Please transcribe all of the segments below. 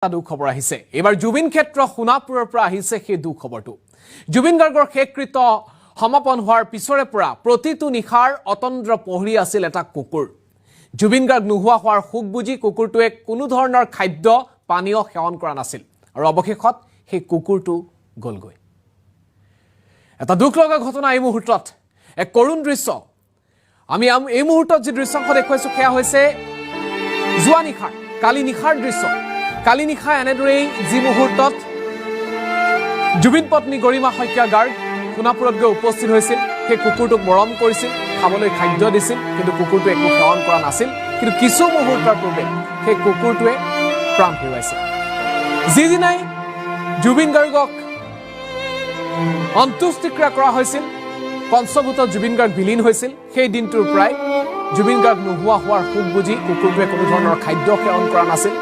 দুখবৰ আহিছে এবাৰ জুবিন ক্ষেত্ৰ সোণাপুৰৰ পৰা আহিছে সেই দুখবৰটো জুবিন গাৰ্গৰ শেষকৃত্য সমাপন হোৱাৰ পিছৰে পৰা প্ৰতিটো নিখাৰ অতন্দ্ৰ পহৰি আছিল এটা কুকুৰ জুবিন গাৰ্গ নোহোৱা হোৱাৰ খুক বুজি কুকুৰটোৱে কোনো ধৰণৰ খাদ্য পানীয় সেৱন কৰা নাছিল আৰু অৱশেষত সেই কুকুৰটো গলগৈ এটা দুখ লগা ঘটনা এই মুহূৰ্তত এক কৰুণ দৃশ্য আমি এই মুহূৰ্তত যে দৃশ্যখন দেখুৱাইছো সেয়া হৈছে জুৱা নিখাৰ কালি নিখাৰ দৃশ্য কালি নিশা এনেদৰেই যি মুহূৰ্তত জুবিন পত্নী গৰিমা শইকীয়া গাৰ্গ সোণাপুৰত গৈ উপস্থিত হৈছিল সেই কুকুৰটোক মৰম কৰিছিল খাবলৈ খাদ্য দিছিল কিন্তু কুকুৰটোৱে একো সেৱন কৰা নাছিল কিন্তু কিছু মুহূৰ্তৰ পূৰ্বে সেই কুকুৰটোৱে প্ৰাণ হেৰুৱাইছে যিদিনাই জুবিন গাৰ্গক অন্ত্যেষ্টিক্ৰিয়া কৰা হৈছিল পঞ্চভূত জুবিন গাৰ্গ বিলীন হৈছিল সেই দিনটোৰ পৰাই জুবিন গাৰ্গ নোহোৱা হোৱাৰ খুক বুজি কুকুৰটোৱে কোনো ধৰণৰ খাদ্য সেৱন কৰা নাছিল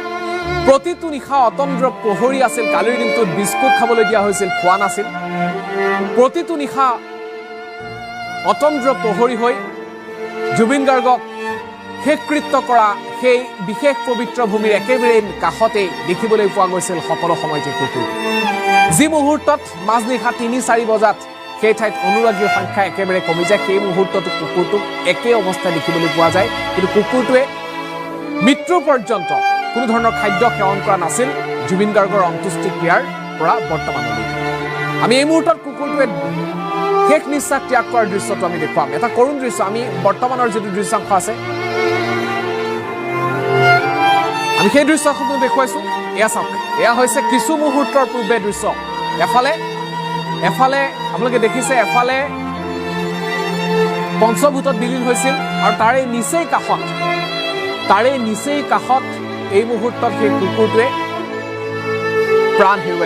প্ৰতিটো নিশা অতন্দ্ৰ পহৰি আছিল কালিৰ দিনটোত বিস্কুট খাবলৈ দিয়া হৈছিল খোৱা নাছিল প্ৰতিটো নিশা অতন্দ্ৰ পহৰি হৈ জুবিন গাৰ্গক শেষকৃত্য কৰা সেই বিশেষ পবিত্ৰ ভূমিৰ একেবাৰে কাষতে দেখিবলৈ পোৱা গৈছিল সকলো সময়তে কুকুৰ যি মুহূৰ্তত মাজনিশা ৩-৪ বজাত সেই ঠাইত অনুৰাগীৰ সংখ্যা একেবাৰে কমি যায় সেই মুহূৰ্তত কুকুৰটোক একে অৱস্থা দেখিবলৈ পোৱা যায় কিন্তু কুকুৰটোৱে মৃত্যু পৰ্যন্ত কোনো ধৰণৰ খাদ্য সেৱন কৰা নাছিল জুবিন গাৰ্গৰ অন্ত্যেষ্টিক্ৰিয়াৰ পৰা বৰ্তমানলৈ আমি এই মুহূৰ্তত কুকুৰটোৱে শেষ নিশ্বাস ত্যাগ কৰাৰ দৃশ্যটো আমি দেখুৱাম এটা কৰুণ দৃশ্য আমি বৰ্তমানৰ যিটো দৃশ্যাংশ আছে আমি সেই দৃশ্যটো দেখুৱাইছো এয়া চাওক এয়া হৈছে কিছু মুহূৰ্তৰ পূৰ্বে দৃশ্য এফালে আপোনালোকে দেখিছে এফালে পঞ্চভূতত বিলীন হৈছিল আৰু তাৰে নিচেই কাষত এই মুহূৰ্তত সেই কুকুৰটোৱে প্ৰাণ হেৰুৱাইছে